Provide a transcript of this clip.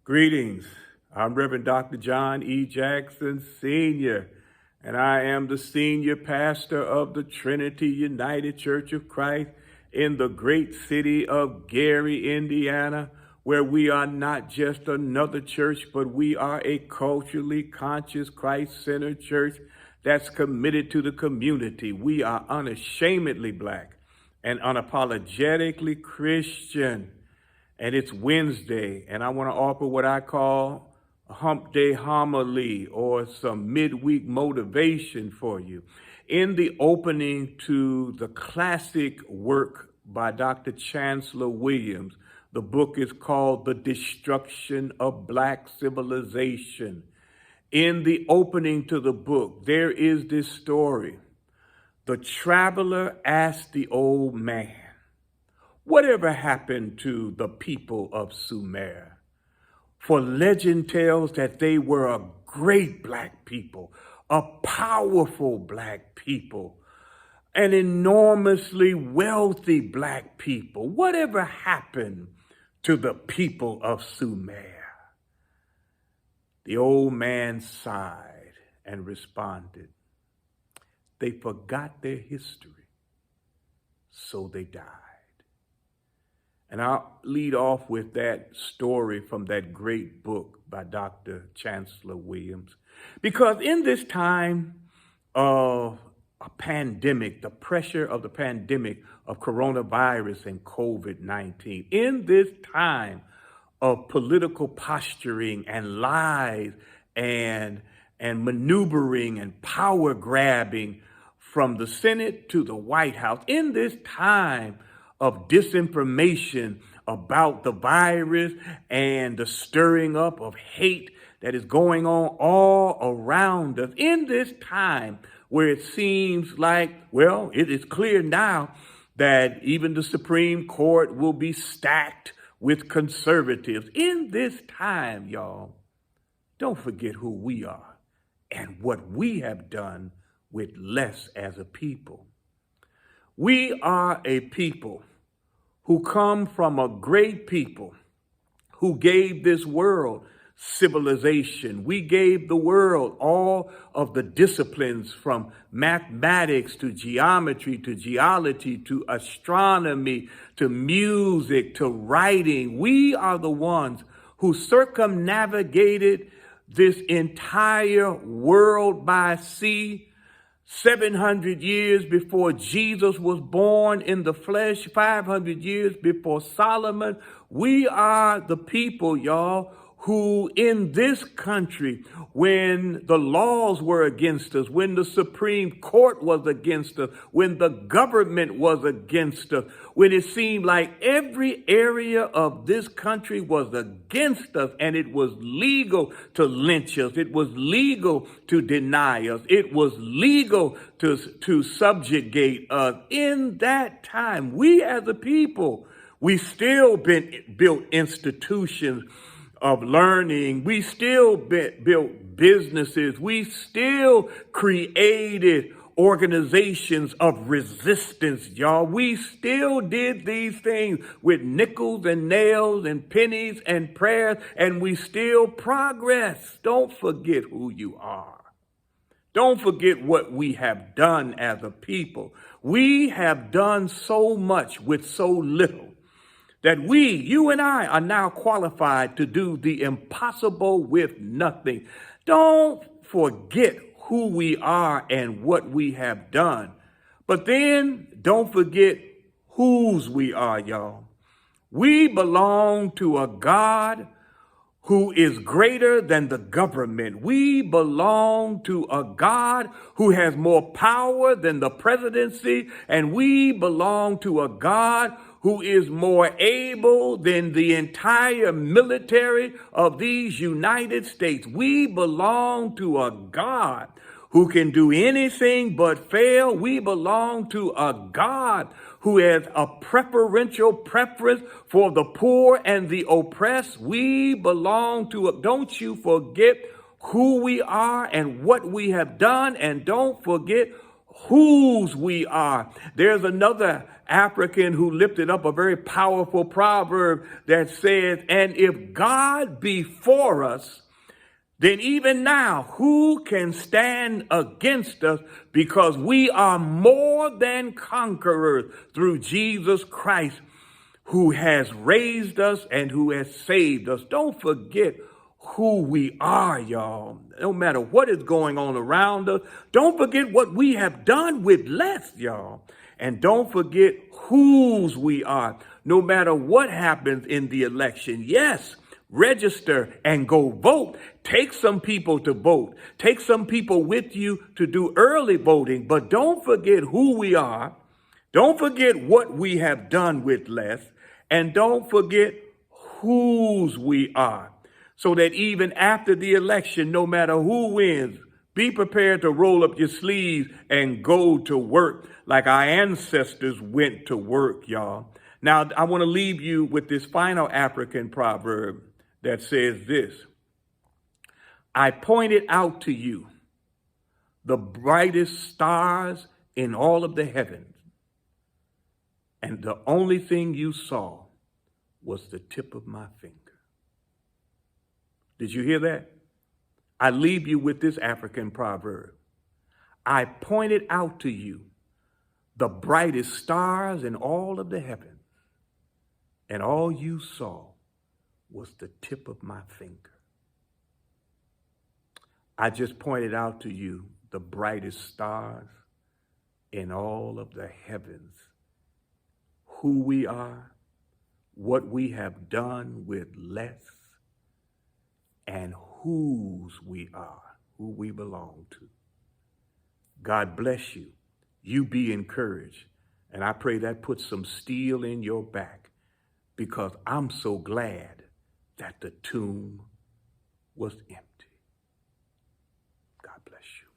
Greetings. I'm Reverend Dr. John E. Jackson, Sr., and I am the senior pastor of the Trinity United Church of Christ in the great city of Gary, Indiana, where we are not just another church, but we are a culturally conscious, Christ-centered church that's committed to the community. We are unashamedly Black and unapologetically Christian. And it's Wednesday, and I want to offer what I call a Hump Day Homily or some midweek motivation for you. In the opening to the classic work by Dr. Chancellor Williams, the book is called The Destruction of Black Civilization. In the opening to the book, there is this story. The traveler asked the old man, "Whatever happened to the people of Sumer? For legend tells that they were a great Black people, a powerful Black people, an enormously wealthy Black people. Whatever happened to the people of Sumer?" The old man sighed and responded, "They forgot their history, so they died." And I'll lead off with that story from that great book by Dr. Chancellor Williams. Because in this time of a pandemic, the pressure of the pandemic of coronavirus and COVID-19, in this time of political posturing and lies and maneuvering and power grabbing from the Senate to the White House, in this time of disinformation about the virus and the stirring up of hate that is going on all around us, in this time where it seems like, well, it is clear now that even the Supreme Court will be stacked with conservatives. In this time, y'all, don't forget who we are and what we have done with less as a people. We are a people who come from a great people who gave this world civilization. We gave the world all of the disciplines from mathematics to geometry to geology to astronomy to music to writing. We are the ones who circumnavigated this entire world by sea 700 years before Jesus was born in the flesh, 500 years before Solomon. We are the people, y'all, who in this country, when the laws were against us, when the Supreme Court was against us, when the government was against us, when it seemed like every area of this country was against us and it was legal to lynch us, it was legal to deny us, it was legal to subjugate us. In that time, we as a people, we still built institutions of learning. We still built businesses. We still created organizations of resistance, y'all. We still did these things with nickels and nails and pennies and prayers, and we still progress. Don't forget who you are. Don't forget what we have done as a people. We have done so much with so little that you and I, are now qualified to do the impossible with nothing. Don't forget who we are and what we have done. But then don't forget whose we are, y'all. We belong to a God who is greater than the government. We belong to a God who has more power than the presidency, and we belong to a God who is more able than the entire military of these United States. We belong to a God who can do anything but fail. We belong to a God who has a preferential preference for the poor and the oppressed. We belong to don't you forget who we are and what we have done, and don't forget whose we are. There's another African who lifted up a very powerful proverb that says, and if God be for us, then even now, who can stand against us? Because we are more than conquerors through Jesus Christ, who has raised us and who has saved us. Don't forget who we are, y'all. No matter what is going on around us, don't forget what we have done with less, y'all. And don't forget whose we are, no matter what happens in the election. Yes, register and go vote. Take some people to vote. Take some people with you to do early voting. But don't forget who we are. Don't forget what we have done with less. And don't forget whose we are. So that even after the election, no matter who wins, be prepared to roll up your sleeves and go to work like our ancestors went to work, y'all. Now, I want to leave you with this final African proverb that says this: I pointed out to you the brightest stars in all of the heavens, and the only thing you saw was the tip of my finger. Did you hear that? I leave you with this African proverb. I pointed out to you the brightest stars in all of the heavens, and all you saw was the tip of my finger. I just pointed out to you the brightest stars in all of the heavens, who we are, what we have done with less, and whose we are, who we belong to. God bless you. You be encouraged. And I pray that puts some steel in your back, because I'm so glad that the tomb was empty. God bless you.